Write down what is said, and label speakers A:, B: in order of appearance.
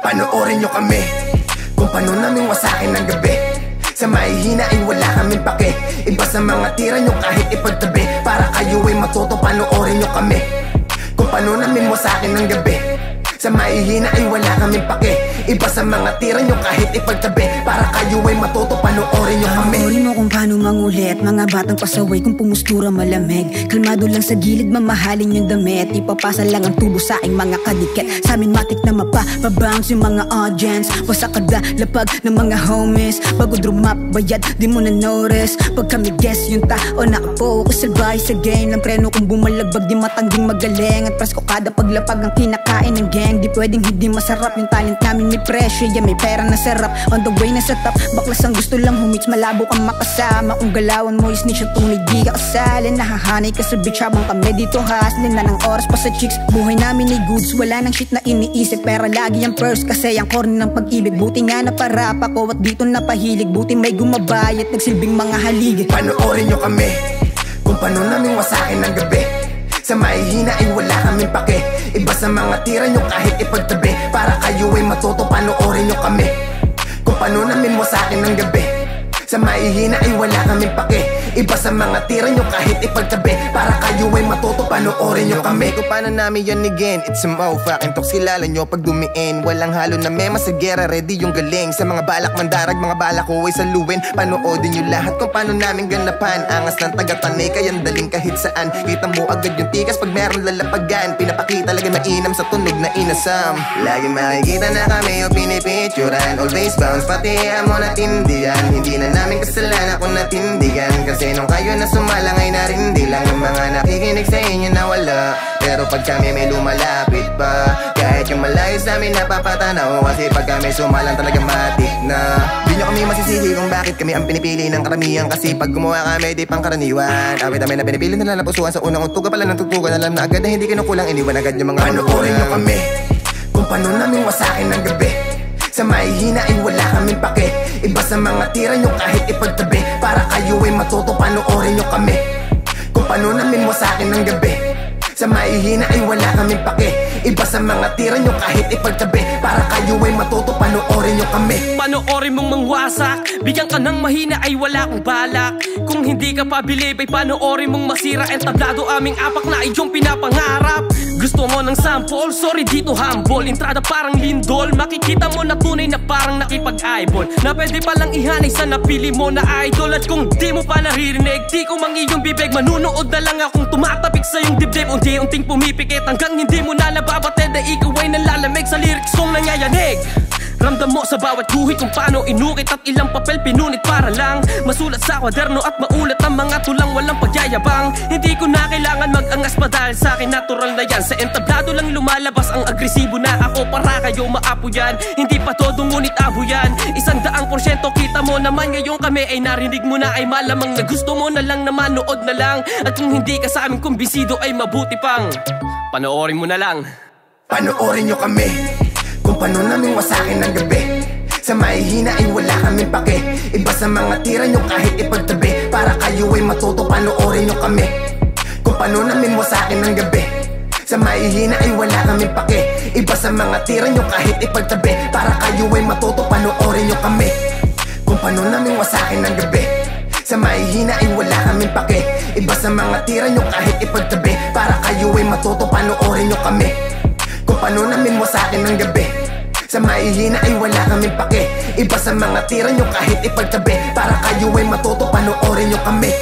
A: Panoorin nyo kami kung paano namin wasakin ng gabi. Sa mahihina ay wala kaming pake. Iba sa mga tira nyo kahit ipagtabi. Para kayo ay matuto, panoorin nyo kami kung paano namin wasakin ng gabi. Sa mahihina ay wala kaming pake. Iba sa mga tira nyo kahit ipagtabi. Para kayo ay matuto, panoorin nyo kami.
B: Panoorin mo kung paano mangulit. Mga batang pasaway kung pumustura malamig. Kalmado lang sa gilid, mamahalin yung damit. Ipapasa lang ang tubo sa aking mga kadikit. Sa amin matik na mapapabounce yung mga audience. Wasak kada lapag ng mga homies. Bago drumap, bayad, di mo na notice. Pag kami guess yung tao nakapokus. Salbahe sa game ng preno kung bumalagbag. Di matangging magaling. At presko kada paglapag ang kinakain ng gang. Di pwedeng hindi masarap yung talent namin. May presyo, yeah, may pera na sarap. On the way na sa top, baklas ang gusto lang humits. Malabo kang makasama. Kung galawan mo is niche at tunay di ka kasali. Nahahanay ka sa bitch habang kami dito haslin na ng oras pa sa chicks. Buhay namin ay goods, wala nang shit na iniisip. Pera lagi ang first kasi ang corny ng pag-ibig. Buti nga naparap ako at dito napahilig. Buti may gumabayat, nagsilbing mga haligi.
A: Panoorin nyo kami kung paano namin wasakin ng gabi. Sa mahihina ay wala kaming pake. Iba sa mga tira nyo kahit ipagtabi. Para kayo ay matuto, panoorin nyo kami kung paano namin wasakin ng gabi. Sa mahihina ay wala kaming pake. Iba sa mga tira nyo kahit ipagtabi. Para kayo ay matuto, panoorin nyo kami
C: kung paano namin yan again. It's a motherfucking talks, kilala nyo pag dumiin. Walang halo na mema sa gera, ready yung galing. Sa mga balak mandarag, mga balak ko ay saluin. Panoodin nyo lahat kung paano namin ganapan. Angas ng taga-tanay, kayang daling kahit saan. Kita mo agad yung tikas pag meron lalapagan. Pinapakita talaga mainam sa tunog na inasam. Lagi makikita na kami o pinipicturan. Always bounce, pati mo natindihan. Hindi na namin kasalanan kung natindigan. Kasi nung kayo na sumalang ay narindi lang. Yung mga nakikinig sa inyo na wala. Pero pag kami may lumalapit pa, kahit yung malayo sa amin napapatanaw. Kasi pag kami sumalang talaga matik na. Di nyo kami masisisi kung bakit kami ang pinipili ng karamihan. Kasi pag gumawa kami di pang karaniwan. Awit namin na pinipili nila na pusuan sa unang utuga pala ng tutugan. Alam na agad na hindi kinukulang, iniwan agad yung mga
A: panoorin nyo kami kung paano namin wasakin ng gabi. Sa mahihina ay wala kaming pake. Iba sa mga tira nyo kahit ipagtabi. Para kayo ay matuto, panoorin nyo kami kung paano namin wasakin ng gabi. Sa mahihina ay wala kaming pake. Iba sa mga tira nyo kahit ipagtabi. Para kayo ay matuto, panoorin nyo kami.
D: Panoorin mong mangwasak, bigyan ka ng mahina ay wala kong balak. Kung hindi ka pabilib ay panoorin mong masira. Entablado aming apak na iyong pinapangarap. Gusto mo ng sample? Sorry dito humble. Entrada parang lindol. Makikita mo na tunay na parang nakipag-eyeball. Na pwede palang ihanay sa napili mo na idol. At kung di mo pa naririnig, di ko mang iyong bibig. Manunood na lang akong tumatapik sa iyong dibdib. Unti-unting pumipikit hanggang hindi mo na nababatid. Na ikaw ay nalalamig sa lyrics kong nanyayanig. Ramdam mo sa bawat guhit kung paano inukit. At ilang papel pinunit para lang masulat sa kwaderno at maulat ang mga tulang walang pagyayabang. Hindi ko na kailangan mag-angas pa dahil sa akin natural na yan. Sa entablado lang lumalabas ang agresibo na ako. Para kayo maapo yan, hindi pa todo ngunit abo yan. 100% kita mo naman ngayon kami ay narinig mo na. Ay malamang na gusto mo na lang na manood na lang. At kung hindi ka sa amin kumbisido ay mabuti pang panoorin mo na lang.
A: Panoorin nyo kami kung paano namin wasakin ng gabi. Sa mahihina ay wala kaming pake. Iba sa mga tira nyo kahit ipagtabi. Para kayo ay matuto, panoorin nyo kami kung paano namin wasakin ng gabi. Sa mahihina ay wala kaming pake. Iba sa mga tira nyo kahit ipagtabi. Para kayo ay matuto, panoorin nyo kami kung paano namin wasakin ng gabi. Sa mahihina ay wala kaming pake. Iba sa mga tira nyo kahit ipagtabi. Para kayo ay matuto, panoorin nyo kami kung paano namin wasakin ng gabi. Sa mahihina ay wala kaming pake. Iba sa mga tira nyo kahit ipagtabi. Para kayo ay matuto, panoorin nyo kami